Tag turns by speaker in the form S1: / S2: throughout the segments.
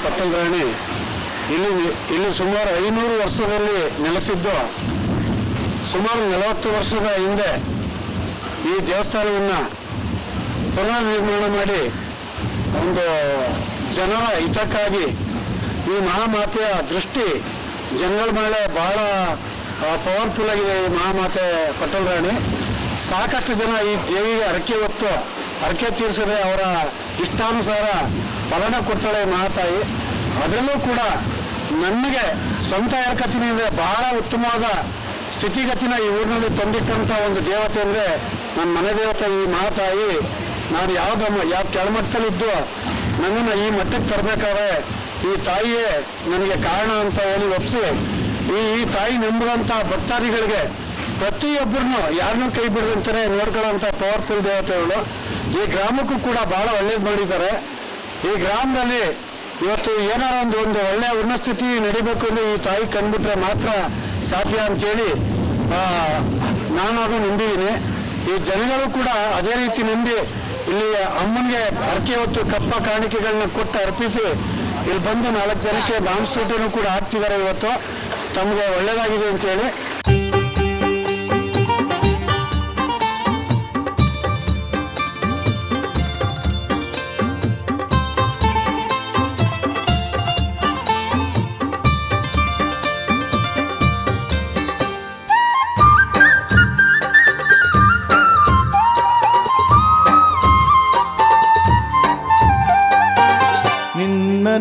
S1: ಪಟ್ಟದ ರಾಣಿ ಇಲ್ಲಿ ಸುಮಾರು 500 ವರ್ಷದಲ್ಲಿ ನೆಲೆಸಿದ್ದು. ಸುಮಾರು 40 ವರ್ಷದ ಹಿಂದೆ ಈ ದೇವಸ್ಥಾನವನ್ನು ಪುನರ್ ನಿರ್ಮಾಣ ಮಾಡಿ ಒಂದು ಜನರ ಹಿತಕ್ಕಾಗಿ ಈ ಮಹಾಮಾತೆಯ ದೃಷ್ಟಿ ಜನಗಳ ಮೇಲೆ ಬಹಳ ಪವರ್ಫುಲ್ ಆಗಿದೆ. ಈ ಮಹಾಮಾತೆ ಪಟ್ಟದ ರಾಣಿ ಸಾಕಷ್ಟು ಜನ ಈ ದೇವಿಗೆ ಹರಕೆ ಹೊತ್ತು ಹರಕೆ ತೀರಿಸಿದ್ರೆ ಅವರ ಇಷ್ಟಾನುಸಾರ ಫಲನ ಕೊಡ್ತಾಳೆ ಮಹಾತಾಯಿ. ಅದರಲ್ಲೂ ಕೂಡ ನನಗೆ ಸ್ವಂತ ಹರಕತಿನಿ ಅಂದರೆ ಬಹಳ ಉತ್ತಮವಾದ ಸ್ಥಿತಿಗತಿನ ಈ ಊರಿನಲ್ಲಿ ತಂದಿಟ್ಟಂಥ ಒಂದು ದೇವತೆ ಅಂದರೆ ನನ್ನ ಮನೆ ದೇವತೆ ಈ ಮಹಾತಾಯಿ. ನಾನು ಯಾವ ಕೆಳಮಟ್ಟದಲ್ಲಿದ್ದು ನನ್ನನ್ನು ಈ ಮಟ್ಟಕ್ಕೆ ತರಬೇಕಾದ್ರೆ ಈ ತಾಯಿಯೇ ನನಗೆ ಕಾರಣ ಅಂತ ಹೇಳಿ ಒಪ್ಪಿಸಿ ಈ ತಾಯಿ ನಂಬುವಂಥ ಭಕ್ತಾದಿಗಳಿಗೆ ಪ್ರತಿಯೊಬ್ಬರನ್ನು ಯಾರನ್ನೂ ಕೈ ಬಿಡದಂತಾರೆ ನೋಡ್ಕೊಳ್ಳೋಂಥ ಪವರ್ಫುಲ್ ದೇವತೆಗಳು. ಈ ಗ್ರಾಮಕ್ಕೂ ಕೂಡ ಭಾಳ ಒಳ್ಳೇದು ಮಾಡಿದ್ದಾರೆ. ಈ ಗ್ರಾಮದಲ್ಲಿ ಇವತ್ತು ಏನಾರ ಒಂದು ಒಳ್ಳೆಯ ಉನ್ನಸ್ಥಿತಿ ನಡಿಬೇಕು ಅಂದರೆ ಈ ತಾಯಿ ಕಂಡುಬಿಟ್ರೆ ಮಾತ್ರ ಸಾಧ್ಯ ಅಂತೇಳಿ ನಾನು ಅದು ನಂಬಿದ್ದೀನಿ. ಈ ಜನಗಳು ಕೂಡ ಅದೇ ರೀತಿ ನಂಬಿ ಇಲ್ಲಿ ಅಮ್ಮನಿಗೆ ಹರಕೆ ಹೊತ್ತು ಕಪ್ಪ ಕಾಣಿಕೆಗಳನ್ನ ಕೊಟ್ಟು ಅರ್ಪಿಸಿ ಇಲ್ಲಿ ಬಂದು 4 ಜನಕ್ಕೆ ಮಾಂಸೂಟನೂ ಕೂಡ ಹಾಕ್ತಿದ್ದಾರೆ. ಇವತ್ತು ತಮಗೆ ಒಳ್ಳೆಯದಾಗಿದೆ ಅಂತೇಳಿ.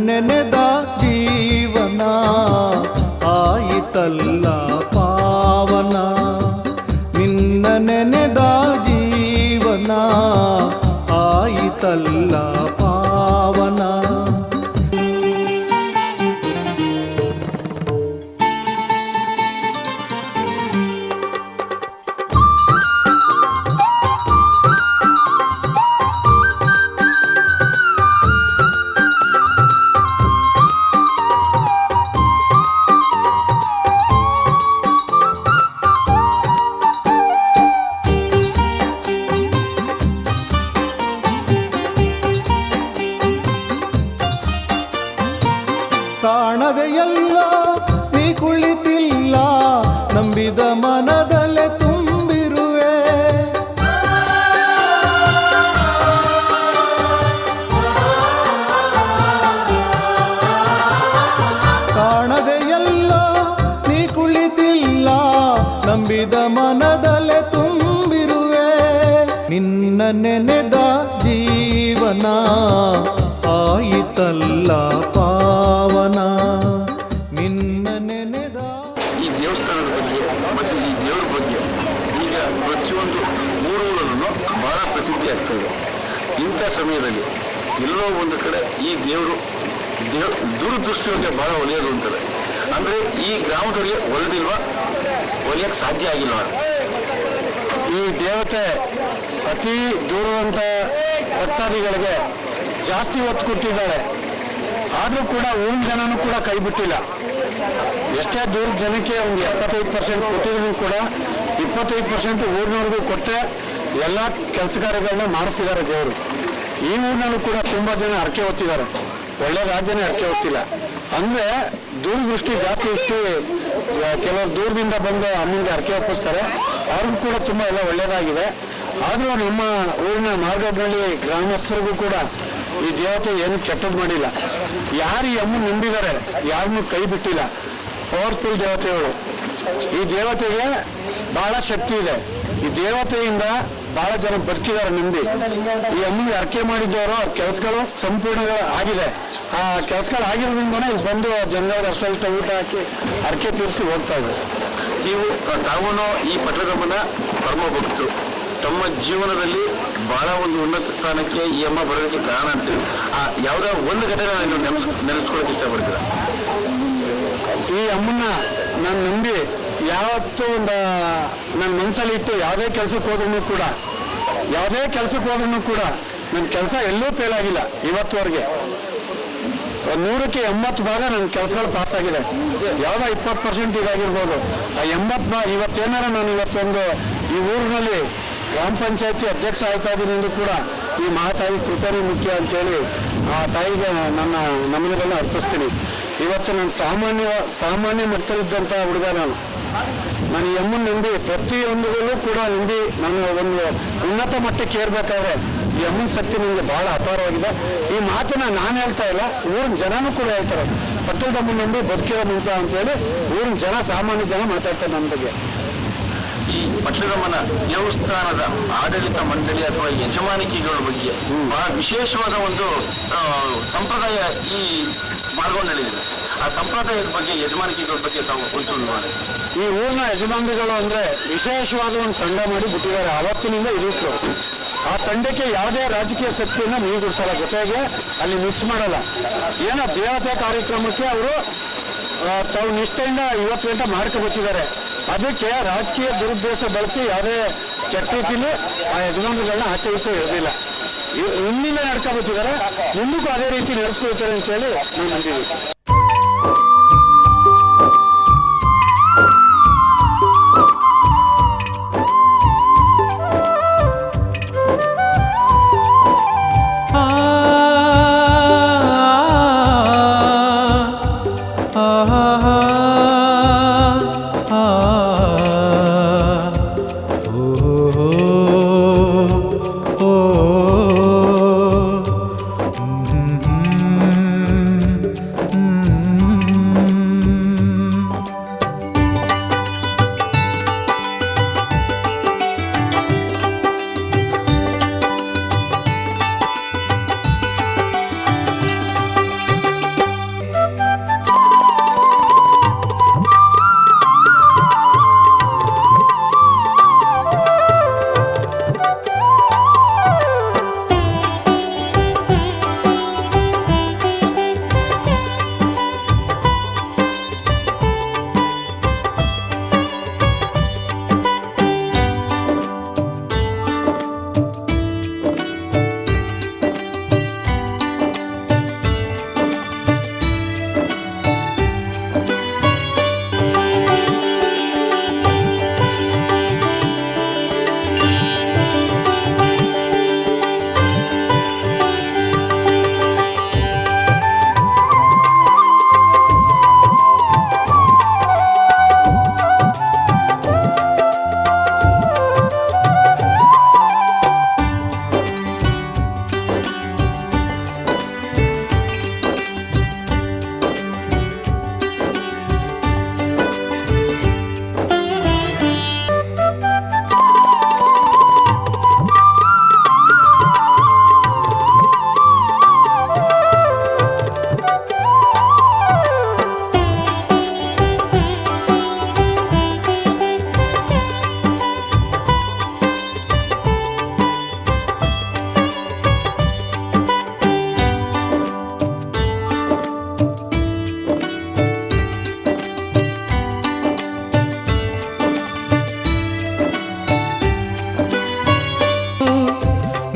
S2: ನೆನೆದ ಜೀವನ ಆಯಿತಲ್ಲ ಪಾವನ, ನಿನ್ನ ನೆನೆದ ಜೀವನ ಆಯಿತಲ್ಲ ಪಾವನ. ಕಾಣದೆಯಲ್ಲ ನೀ ಕುಳಿತಿಲ್ಲ, ನಂಬಿದ ಮನದಲ್ಲೇ ತುಂಬಿರುವೆ. ಕಾಣದೆಯಲ್ಲ ನೀ ಕುಳಿತಿಲ್ಲ, ನಂಬಿದ ಮನದಲ್ಲೇ ತುಂಬಿರುವೆ. ನಿನ್ನ ನೆನೆದ ಜೀವನ ಆಯಿತಲ್ಲ ಪಾವನ, ನಿನ್ನ ನೆನೆದ.
S1: ಈ ದೇವಸ್ಥಾನದ ಬಗ್ಗೆ ಮತ್ತು ಈ ದೇವರ ಬಗ್ಗೆ ಈಗ ಪ್ರತಿಯೊಂದು ಊರುಗಳಲ್ಲೂ ಬಹಳ ಪ್ರಸಿದ್ಧಿ ಆಗ್ತದೆ. ಇಂಥ ಸಮಯದಲ್ಲಿ ಎಲ್ಲೋ ಒಂದು ಕಡೆ ಈ ದೇವರು ದೂರದೃಷ್ಟಿಯೊಳಗೆ ಬಹಳ ಒಳ್ಳೆಯದು ಅಂತಾರೆ. ಅಂದರೆ ಈ ಗ್ರಾಮದವರಿಗೆ ಒಲಿದಿಲ್ವಾ, ಒಲಿಯಕ್ಕೆ ಸಾಧ್ಯ ಆಗಿಲ್ಲ. ಈ ದೇವತೆ ಅತಿ ದೂರವಂತ ಭಕ್ತಾದಿಗಳಿಗೆ ಜಾಸ್ತಿ ಒತ್ತು ಕೊಟ್ಟಿದ್ದಾಳೆ. ಆದರೂ ಕೂಡ ಊರಿನ ಜನನೂ ಕೂಡ ಕೈ ಬಿಟ್ಟಿಲ್ಲ. ಎಷ್ಟೇ ದೂರ ಜನಕ್ಕೆ ಒಂದು 75% ಕೊಟ್ಟಿದ್ರು ಕೂಡ 25% ಊರಿನವ್ರಿಗೂ ಕೊಟ್ಟೆ ಎಲ್ಲ ಕೆಲಸ ಕಾರ್ಯಗಳನ್ನ ಮಾಡಿಸ್ತಿದ್ದಾರೆ ದೇವರು. ಈ ಊರಿನಲ್ಲೂ ಕೂಡ ತುಂಬ ಜನ ಹರಕೆ ಹೊತ್ತಿದ್ದಾರೆ, ಒಳ್ಳೆ ರಾಜ್ಯನೇ ಹರಕೆ ಹೊತ್ತಿಲ್ಲ. ಅಂದರೆ ದೂರದೃಷ್ಟಿ ಜಾಸ್ತಿ ಇಟ್ಟು ಕೆಲವರು ದೂರದಿಂದ ಬಂದು ಅಮ್ಮನಿಗೆ ಹರಕೆ ಒಪ್ಪಿಸ್ತಾರೆ, ಅವ್ರಿಗೂ ಕೂಡ ತುಂಬ ಎಲ್ಲ ಒಳ್ಳೆಯದಾಗಿದೆ. ಆದರೂ ನಮ್ಮ ಊರಿನ ಮಾರ್ಗದಲ್ಲಿ ಗ್ರಾಮಸ್ಥರಿಗೂ ಕೂಡ ಈ ದೇವತೆ ಏನು ಕೆಟ್ಟದ್ದು ಮಾಡಿಲ್ಲ. ಯಾರು ಈ ಅಮ್ಮನ ನಂಬಿದ್ದಾರೆ ಯಾರನ್ನೂ ಕೈ ಬಿಟ್ಟಿಲ್ಲ. ಪವರ್ಫುಲ್ ದೇವತೆಗಳು. ಈ ದೇವತೆಗೆ ಬಹಳ ಶಕ್ತಿ ಇದೆ. ಈ ದೇವತೆಯಿಂದ ಬಹಳ ಜನ ಬದುಕಿದ್ದಾರೆ ನಂಬಿ. ಈ ಅಮ್ಮನಿಗೆ ಹರಕೆ ಮಾಡಿದ್ದವರು ಕೆಲಸಗಳು ಸಂಪೂರ್ಣ ಆಗಿದೆ. ಆ ಕೆಲಸಗಳು ಆಗಿರೋದ್ರಿಂದನೇ ಇಲ್ಲಿ ಬಂದು ಜನಗಳಿಗೆ ಅಷ್ಟು ಊಟ ಹಾಕಿ ಹರಕೆ ತೀರಿಸಿ ಹೋಗ್ತಾ ಇದ್ದಾರೆ. ತಾವು ಈ ಪಟ್ಟದಮ್ಮನ ಪರಮ ಭಕ್ತರು. ತಮ್ಮ ಜೀವನದಲ್ಲಿ ಬಹಳ ಒಂದು ಉನ್ನತ ಸ್ಥಾನಕ್ಕೆ ಈ ಅಮ್ಮ ಬರೋದಕ್ಕೆ ಕಾರಣ ಅಂತೀವಿ. ಯಾವುದೋ ಒಂದು ಘಟನೆ ನಾನು ನೆನೆಸ್ಕೊಳ್ಳೋಕೆ ಇಷ್ಟಪಡ್ತೀರ? ಈ ಅಮ್ಮನ್ನ ನಾನು ನಂಬಿ ಯಾವತ್ತೂ ನನ್ನ ಮನಸ್ಸಲ್ಲಿ ಇಟ್ಟು ಯಾವುದೇ ಕೆಲಸಕ್ಕೆ ಹೋದ್ರೂ ಕೂಡ ನನ್ನ ಕೆಲಸ ಎಲ್ಲೂ ಫೇಲ್ ಆಗಿಲ್ಲ ಇವತ್ತುವರೆಗೆ. 100ಕ್ಕೆ 80 ಭಾಗ ನನ್ನ ಕೆಲಸಗಳು ಪಾಸ್ ಆಗಿದೆ. ಯಾವುದೋ 20% ಇದಾಗಿರ್ಬೋದು. ಆ 80 ಇವತ್ತೇನಾರ ನಾನು ಇವತ್ತೊಂದು ಈ ಊರಿನಲ್ಲಿ ಗ್ರಾಮ ಪಂಚಾಯತಿ ಅಧ್ಯಕ್ಷ ಆಯ್ತಾ ಇದ್ದೀನಿ ಕೂಡ
S3: ಈ ಮಹಾತಾಯಿ ಕೃಪೆನೇ ಮುಖ್ಯ ಅಂತೇಳಿ ಆ ತಾಯಿಗೆ ನನ್ನ ನಮನಗಳನ್ನು ಅರ್ಪಿಸ್ತೀನಿ. ಇವತ್ತು ನಾನು ಸಾಮಾನ್ಯ ಮಟ್ಟದಲ್ಲಿದ್ದಂಥ ಹುಡುಗ. ನಾನು ಈ ಅಮ್ಮನ ನಂಬಿ ಪ್ರತಿಯೊಂದರಲ್ಲೂ ಕೂಡ ನಂಬಿ ನಾನು ಒಂದು ಉನ್ನತ ಮಟ್ಟಕ್ಕೆ ಏರ್ಬೇಕಾದ್ರೆ ಈ ಅಮ್ಮನ ಶಕ್ತಿ ನನಗೆ ಬಹಳ ಅಪಾರವಾಗಿದೆ. ಈ ಮಾತನ್ನ ನಾನು ಹೇಳ್ತಾ ಇಲ್ಲ, ಊರಿನ ಜನನೂ ಕೂಡ ಹೇಳ್ತಾರೆ. ಪಟ್ಟದಮ್ಮನ ನಂಬಿ ಬದುಕಿರೋ ಮನುಷ್ಯ ಅಂತೇಳಿ ಊರಿನ ಜನ, ಸಾಮಾನ್ಯ ಜನ ಮಾತಾಡ್ತಾರೆ ನನ್ನ ಬಗ್ಗೆ.
S1: ಈ ಪಟ್ಟದಮ್ಮನ ದೇವಸ್ಥಾನದ ಆಡಳಿತ ಮಂಡಳಿ ಅಥವಾ ಯಜಮಾನಿಕೆಗಳ ಬಗ್ಗೆ ಬಹಳ ವಿಶೇಷವಾದ ಒಂದು ಸಂಪ್ರದಾಯ ಈ ಮಾರ್ಗೊಂಡಳಿದೆ. ಆ ಸಂಪ್ರದಾಯದ ಬಗ್ಗೆ, ಯಜಮಾನಿಕೆಗಳ ಬಗ್ಗೆ ತಾವು ಒಂಚೂರು ಮಾಡಿ.
S3: ಈ ಊರಿನ ಯಜಮಾನಿಗಳು ಅಂದರೆ ವಿಶೇಷವಾದ ಒಂದು ತಂಡ ಮಾಡಿ ಬಿಟ್ಟಿದ್ದಾರೆ. ಆವತ್ತಿನಿಂದ ಇರುತ್ತು. ಆ ತಂಡಕ್ಕೆ ಯಾವುದೇ ರಾಜಕೀಯ ಶಕ್ತಿಯನ್ನು ಮೀಗುಡಿಸಲ್ಲ, ಜೊತೆಗೆ ಅಲ್ಲಿ ಮಿಕ್ಸ್ ಮಾಡಲ್ಲ. ಏನೋ ದೇವತೆ ಕಾರ್ಯಕ್ರಮಕ್ಕೆ ಅವರು ತಾವು ನಿಷ್ಠೆಯಿಂದ ಇವತ್ತು ಗಂಟೆ ಮಾಡ್ಕೊಬತ್ತಿದ್ದಾರೆ. ಅದಕ್ಕೆ ರಾಜಕೀಯ ದುರುದ್ದೇಶ ಬಳಸಿ ಯಾವುದೇ ಕೆಟ್ಟ ರೀತಿಯಲ್ಲಿ ಆ ಯಜಮಾನಗಳನ್ನ ಆಚರಿಸೋ ಇರೋದಿಲ್ಲ. ಹಿಂದಿನ ನಡ್ಕೊಬತ್ತಿದ್ದಾರೆ, ಮುಂದಕ್ಕೂ ಅದೇ ರೀತಿ ನಡೆಸ್ಕೊಳ್ತಾರೆ ಅಂತೇಳಿ ನಾನು ನಂಬಿದ್ದೀನಿ.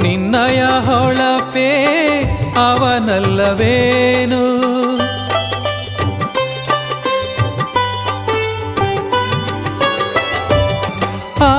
S2: ನಿನ್ನಯ ಹೊಳಪೇ ಅವನಲ್ಲವೇನು, ಆ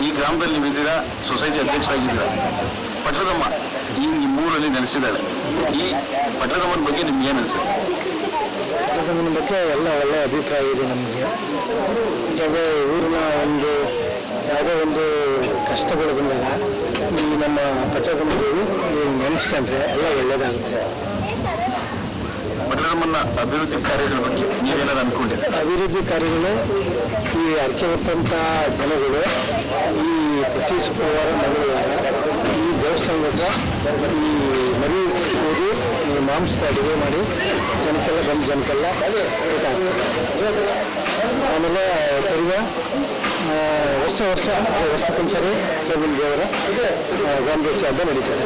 S1: ಈ ಗ್ರಾಮದಲ್ಲಿ ನೀವಿದ್ದೀರಾ, ಸೊಸೈಟಿ ಅಧ್ಯಕ್ಷರಾಗಿದ್ದೀರಾ. ಪಟ್ಟದಮ್ಮ ಈ ಮೂರಲ್ಲಿ ನೆಲೆಸಿದ್ದಾಳೆ. ಈ ಪಟ್ಟದಮ್ಮನ ಬಗ್ಗೆ ನಿಮ್ಗೆ ಏನು ಅನಿಸುತ್ತೆ?
S3: ಪಟ್ಟದಮ್ಮನ ಬಗ್ಗೆ ಎಲ್ಲ ಒಳ್ಳೆಯ ಅಭಿಪ್ರಾಯ ಇದೆ ನಮಗೆ. ಜೊತೆ ಊರಿನ ಒಂದು ಯಾವುದೋ ಒಂದು ಕಷ್ಟಗಳು ಬಂದಾಗ ಈ ನಮ್ಮ ಪಟ್ಟದಮ್ಮ ದೇವಿ ನೀವು ನೆನೆಸ್ಕೊಂಡ್ರೆ ಎಲ್ಲ ಒಳ್ಳೆಯದಾಗುತ್ತೆ.
S1: ಪಟ್ಟದಮ್ಮನ ಅಭಿವೃದ್ಧಿ ಕಾರ್ಯಗಳ ಬಗ್ಗೆ ನೀವೇನಾದ್ರು ಅಂದ್ಕೊಂಡಿದ್ದೀರಾ?
S3: ಅಭಿವೃದ್ಧಿ ಕಾರ್ಯಗಳು ಈ ಅರ್ಕೆ ಹೊತ್ತಂಥ ಜನಗಳು ಈ ಪ್ರತಿ ಶುಕ್ರವಾರ ಮಂಗಳವಾರ ಈ ದೇವಸ್ಥಾನದ ಈ ಮರಿ ಕೂಡಿ ಈ ಮಾಂಸದ ಅಡುಗೆ ಮಾಡಿ ಜನಕ್ಕೆಲ್ಲ ಜನಕ್ಕೆಲ್ಲ ಊಟ ಆಗ್ತದೆ. ಆಮೇಲೆ ತಿರ್ಗಾ ವರ್ಷಕ್ಕೊಂದ್ಸರಿ ದೇವರ ಗಾಂಧಿ ಹಬ್ಬ ನಡೀತದೆ.